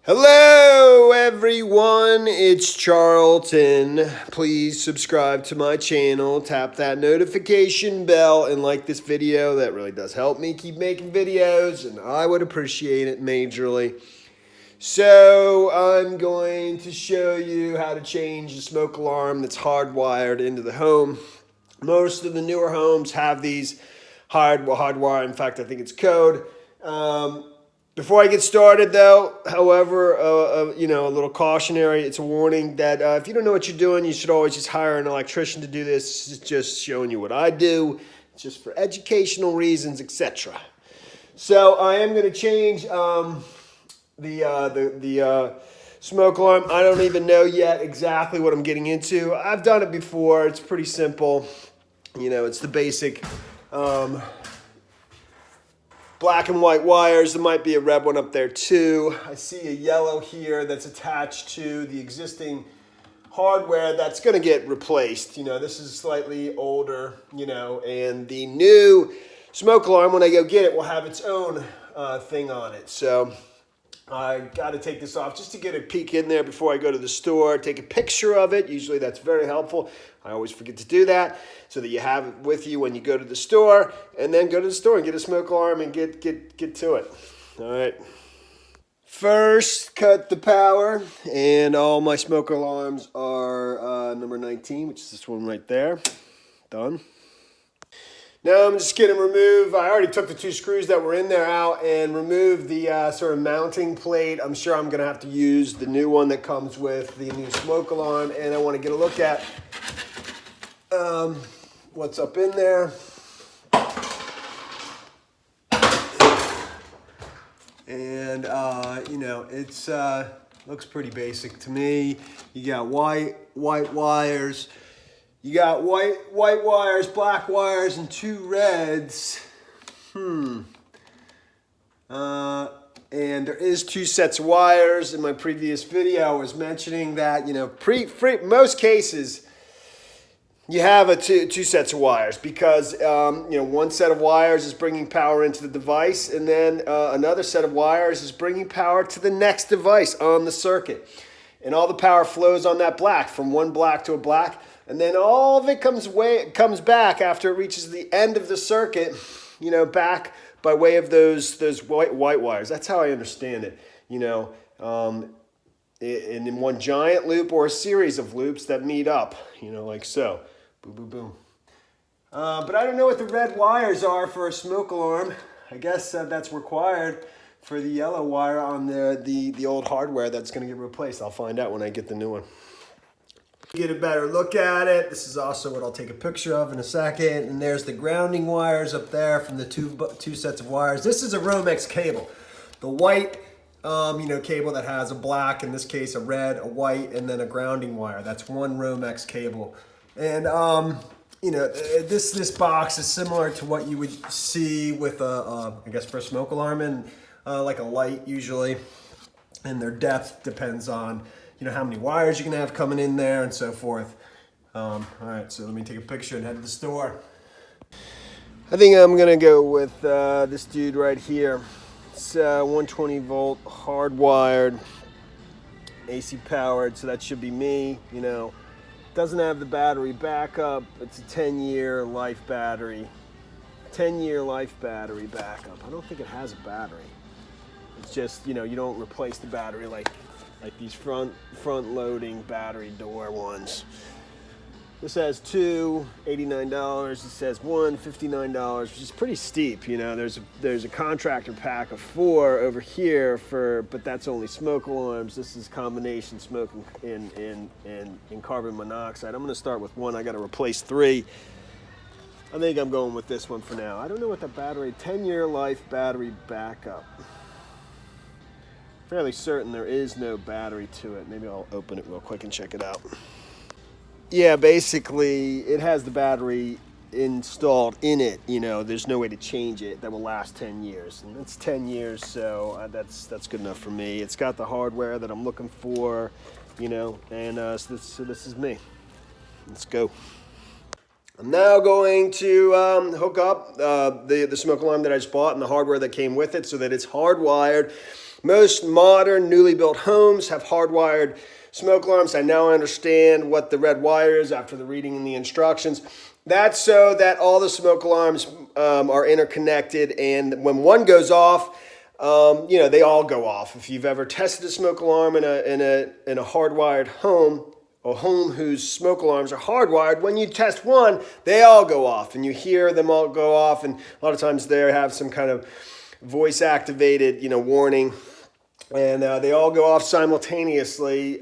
Hello everyone, it's Charlton. Please subscribe to my channel, tap that notification bell, and like this video. That really does help me keep making videos, and I would appreciate it majorly. So I'm going to show you how to change the smoke alarm that's hardwired into the home. Most of the newer homes have these hardwired. In fact, I think it's code. Before I get started, though, however, a little cautionary. It's a warning that if you don't know what you're doing, you should always just hire an electrician to do this. This is just showing you what I do. It's just for educational reasons, etc. So I am going to change the smoke alarm. I don't even know yet exactly what I'm getting into. I've done it before. It's pretty simple. You know, it's the basic black and white wires. There might be a red one up there too. I see a yellow here that's attached to the existing hardware that's going to get replaced. You know, this is slightly older, and the new smoke alarm, when I go get it, will have its own thing on it. So I got to take this off just to get a peek in there before I go to the store, take a picture of it. Usually that's very helpful. I always forget to do that so that you have it with you when you go to the store, and then go to the store and get a smoke alarm and get to it. All right. First, cut the power, and all my smoke alarms are number 19, which is this one right there. Done. Now I'm just going to remove, I already took the two screws that were in there out and removed the sort of mounting plate. I'm sure I'm going to have to use the new one that comes with the new smoke alarm, and I want to get a look at what's up in there. And, it's looks pretty basic to me. You got white wires. You got white wires, black wires, and two reds. And there is two sets of wires. In my previous video, I was mentioning that, most cases, you have two sets of wires because, one set of wires is bringing power into the device, and then another set of wires is bringing power to the next device on the circuit. And all the power flows on that black, from one black to a black. And then all of it comes back after it reaches the end of the circuit, back by way of those white wires. That's how I understand it, in one giant loop or a series of loops that meet up, like so. Boom, boom, boom. But I don't know what the red wires are for a smoke alarm. I guess that's required for the yellow wire on the old hardware that's going to get replaced. I'll find out when I get the new one. Get a better look at it. This is also what I'll take a picture of in a second. And there's the grounding wires up there from the two sets of wires. This is a Romex cable. The white, cable that has a black, in this case a red, a white, and then a grounding wire. That's one Romex cable. And, this box is similar to what you would see with I guess for a smoke alarm, and like a light usually. And their depth depends on how many wires you're gonna have coming in there and so forth. All right, so let me take a picture and head to the store. I think I'm gonna go with this dude right here. It's 120 volt, hardwired, AC powered, so that should be me. Doesn't have the battery backup. It's a 10-year life battery. 10-year life battery backup. I don't think it has a battery. It's just, you don't replace the battery like these front loading battery door ones. This has two, $89. It says one, $59, which is pretty steep. There's a contractor pack of 4 over here but that's only smoke alarms. This is combination smoke and carbon monoxide. I'm gonna start with one. I gotta replace 3. I think I'm going with this one for now. I don't know what the battery, 10-year life battery backup. Fairly certain there is no battery to it. Maybe I'll open it real quick and check it out. Yeah, basically it has the battery installed in it. There's no way to change it. That will last 10 years, and it's 10 years, so that's good enough for me. It's got the hardware that I'm looking for, and so this is me. Let's go. I'm now going to hook up the smoke alarm that I just bought and the hardware that came with it so that it's hardwired Most modern, newly built homes have hardwired smoke alarms. I now understand what the red wire is after the reading in the instructions. That's so that all the smoke alarms are interconnected, and when one goes off, they all go off. If you've ever tested a smoke alarm in a hardwired home, a home whose smoke alarms are hardwired, when you test one, they all go off, and you hear them all go off, and a lot of times they have some kind of voice-activated, warning, and they all go off simultaneously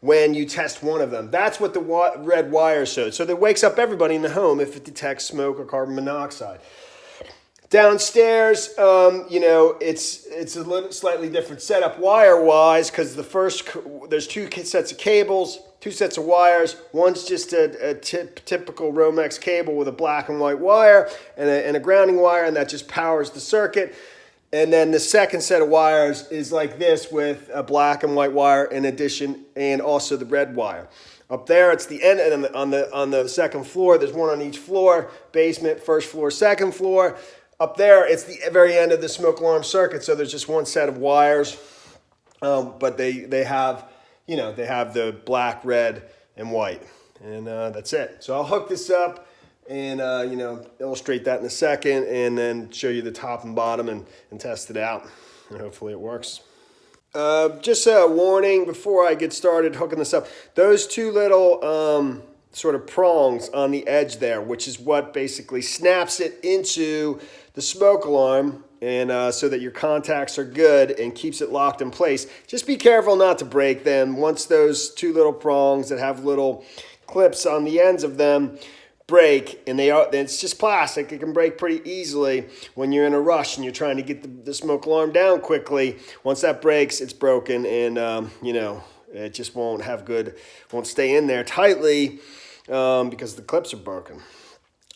when you test one of them. That's what the red wire shows. So that wakes up everybody in the home if it detects smoke or carbon monoxide. Downstairs, it's a little slightly different setup wire-wise, because there's two sets of cables, two sets of wires. One's just a typical Romex cable with a black and white wire and a grounding wire, and that just powers the circuit. And then the second set of wires is like this with a black and white wire in addition, and also the red wire. Up there, it's the end, and on the second floor, there's one on each floor: basement, first floor, second floor. Up there, it's the very end of the smoke alarm circuit, so there's just one set of wires, but they have the black, red, and white, and that's it. So I'll hook this up and illustrate that in a second, and then show you the top and bottom and test it out, and hopefully it works. Just a warning before I get started hooking this up. Those two little sort of prongs on the edge there, which is what basically snaps it into the smoke alarm, and so that your contacts are good and keeps it locked in place. Just be careful not to break them. Once those two little prongs that have little clips on the ends of them break, and it's just plastic, it can break pretty easily when you're in a rush and you're trying to get the smoke alarm down quickly. Once that breaks, it's broken, and it just won't stay in there tightly because the clips are broken.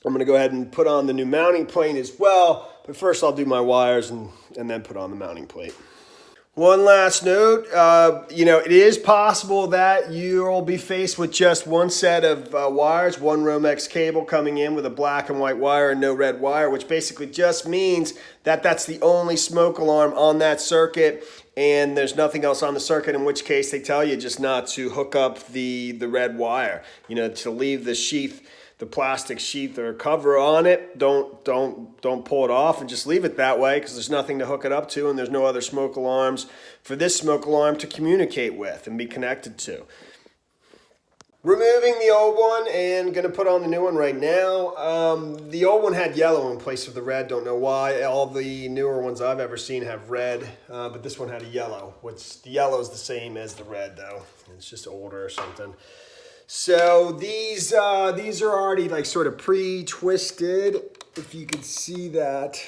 I'm going to go ahead and put on the new mounting plate as well, but first I'll do my wires and then put on the mounting plate. One last note, it is possible that you'll be faced with just one set of wires, one Romex cable coming in with a black and white wire and no red wire, which basically just means that that's the only smoke alarm on that circuit, and there's nothing else on the circuit, in which case they tell you just not to hook up the red wire, to leave the sheath, the plastic sheath or cover on it. Don't pull it off and just leave it that way, because there's nothing to hook it up to, and there's no other smoke alarms for this smoke alarm to communicate with and be connected to. Removing the old one and going to put on the new one right now. The old one had yellow in place of the red. Don't know why. All the newer ones I've ever seen have red, but this one had a yellow. The yellow is the same as the red, though. It's just older or something. So these are already like sort of pre-twisted, if you can see that.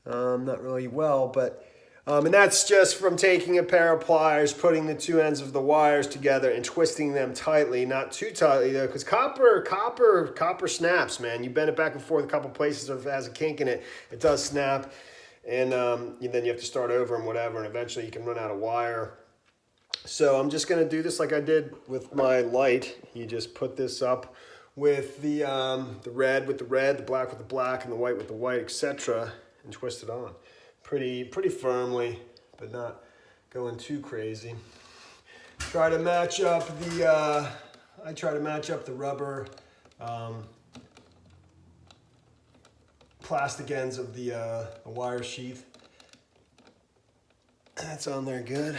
Not really well, but and that's just from taking a pair of pliers, putting the two ends of the wires together and twisting them tightly, not too tightly though, because copper snaps, man. You bend it back and forth a couple places, if it has a kink in it, it does snap, and then you have to start over and whatever, and eventually you can run out of wire. So I'm just going to do this like I did with my light. You just put this up with the red with the red, the black with the black, and the white with the white, etc., and twist it on pretty firmly, but not going too crazy. Try to match up the rubber plastic ends of the wire sheath. That's on there good.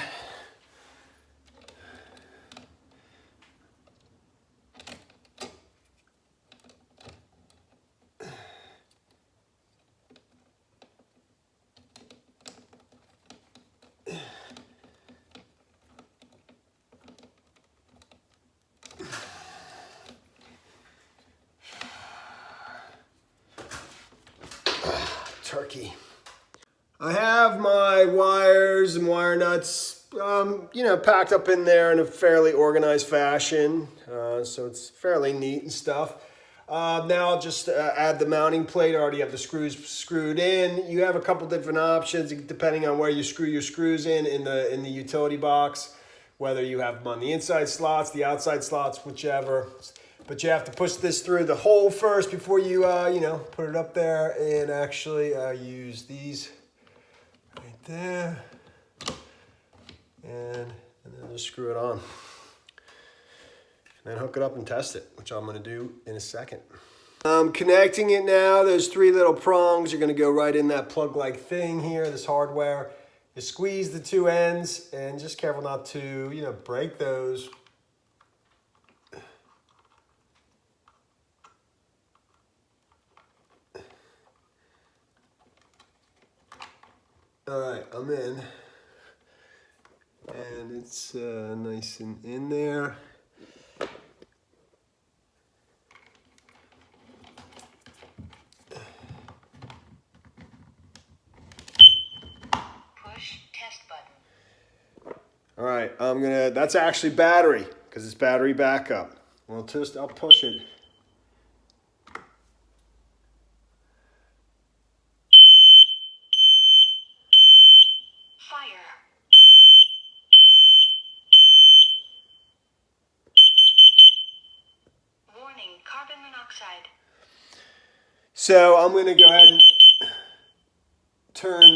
Turkey. I have my wires and wire nuts, packed up in there in a fairly organized fashion, so it's fairly neat and stuff. Now I'll just add the mounting plate. I already have the screws screwed in. You have a couple different options depending on where you screw your screws in the utility box, whether you have them on the inside slots, the outside slots, whichever. But you have to push this through the hole first before you, put it up there, and actually use these right there. And then just screw it on. And then hook it up and test it, which I'm gonna do in a second. I'm connecting it now. Those 3 little prongs are gonna go right in that plug-like thing here, this hardware. You squeeze the 2 ends and just careful not to, you know, break those. All right, I'm in. And it's nice and in there. Push test button. All right, that's actually battery, because it's battery backup. I'll push it. Fire. Warning, carbon monoxide. So I'm gonna go ahead and turn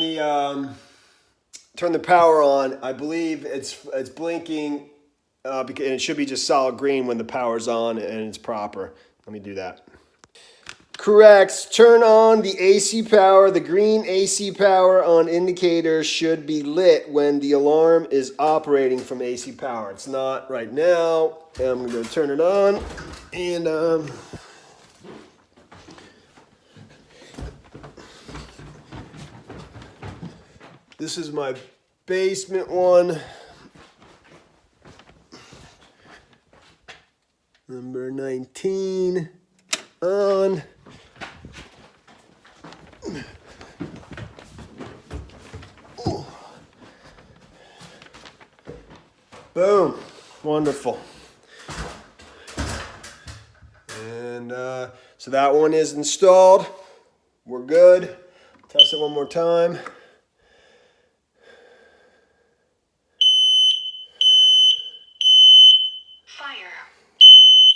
the power on. I believe it's blinking, and it should be just solid green when the power's on and it's proper. Let me do that. Correct. Turn on the AC power. The green AC power on indicator should be lit when the alarm is operating from AC power. It's not right now. I'm going to turn it on. And this is my basement one. Number 19 on. Boom. Wonderful. And so that one is installed. We're good. Test it one more time. Fire.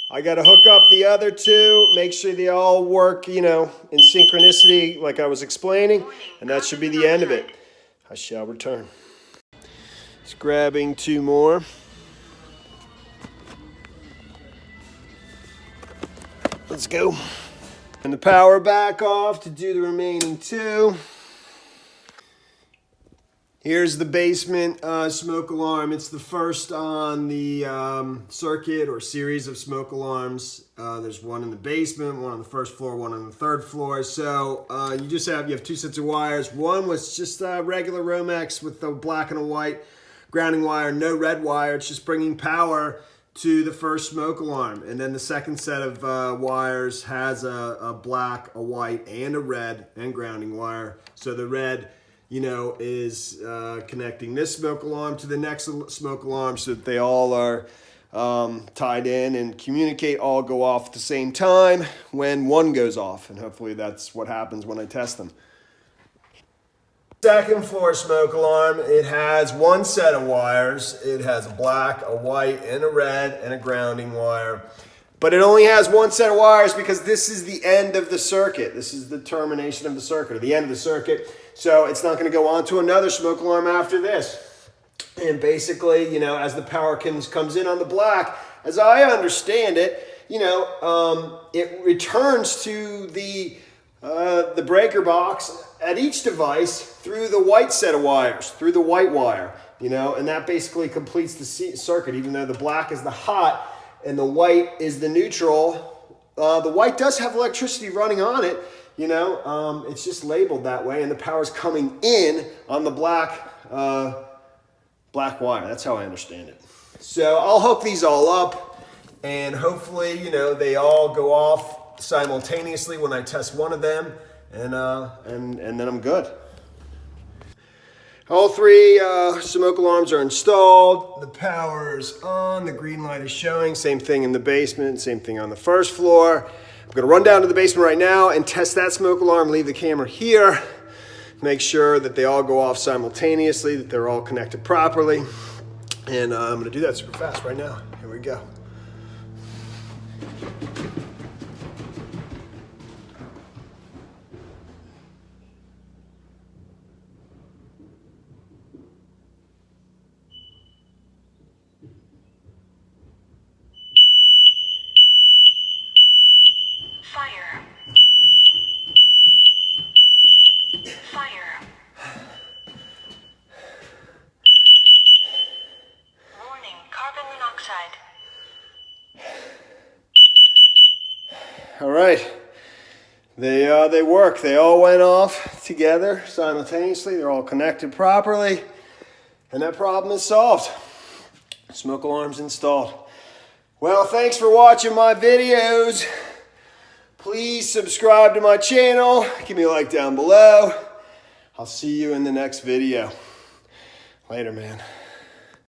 I got to hook up the other 2, make sure they all work, you know, in synchronicity like I was explaining, and that should be the end of it. I shall return. Just grabbing 2 more. Let's go. And the power back off to do the remaining 2. Here's the basement smoke alarm. It's the first on the circuit or series of smoke alarms. There's one in the basement, one on the first floor, one on the 3rd floor. So you have 2 sets of wires. One was just regular Romex with the black and a white grounding wire, no red wire. It's just bringing power to the first smoke alarm. And then the second set of wires has a black, a white, and a red and grounding wire. So the red, you know, is connecting this smoke alarm to the next smoke alarm so that they all are tied in and communicate, all go off at the same time when one goes off. And hopefully that's what happens when I test them. Second floor smoke alarm, it has 1 set of wires. It has a black, a white, and a red, and a grounding wire. But it only has 1 set of wires because this is the end of the circuit. This is the termination of the circuit, or the end of the circuit. So it's not going to go on to another smoke alarm after this. And basically, you know, as the power comes in on the black, as I understand it, you know, it returns to the breaker box at each device through the white set of wires, through the white wire, you know, and that basically completes the circuit, even though the black is the hot and the white is the neutral. The white does have electricity running on it, you know, it's just labeled that way, and the power's coming in on the black wire. That's how I understand it. So I'll hook these all up, and hopefully, you know, they all go off simultaneously when I test one of them, and then I'm good. All 3 smoke alarms are installed. The power is on. The green light is showing. Same thing in the basement. Same thing on the 1st floor. I'm going to run down to the basement right now and test that smoke alarm. Leave the camera here. Make sure that they all go off simultaneously, that they're all connected properly. And I'm going to do that super fast right now. Here we go. All right. They work. They all went off together simultaneously. They're all connected properly. And that problem is solved. Smoke alarm's installed. Well, thanks for watching my videos. Please subscribe to my channel. Give me a like down below. I'll see you in the next video. Later, man.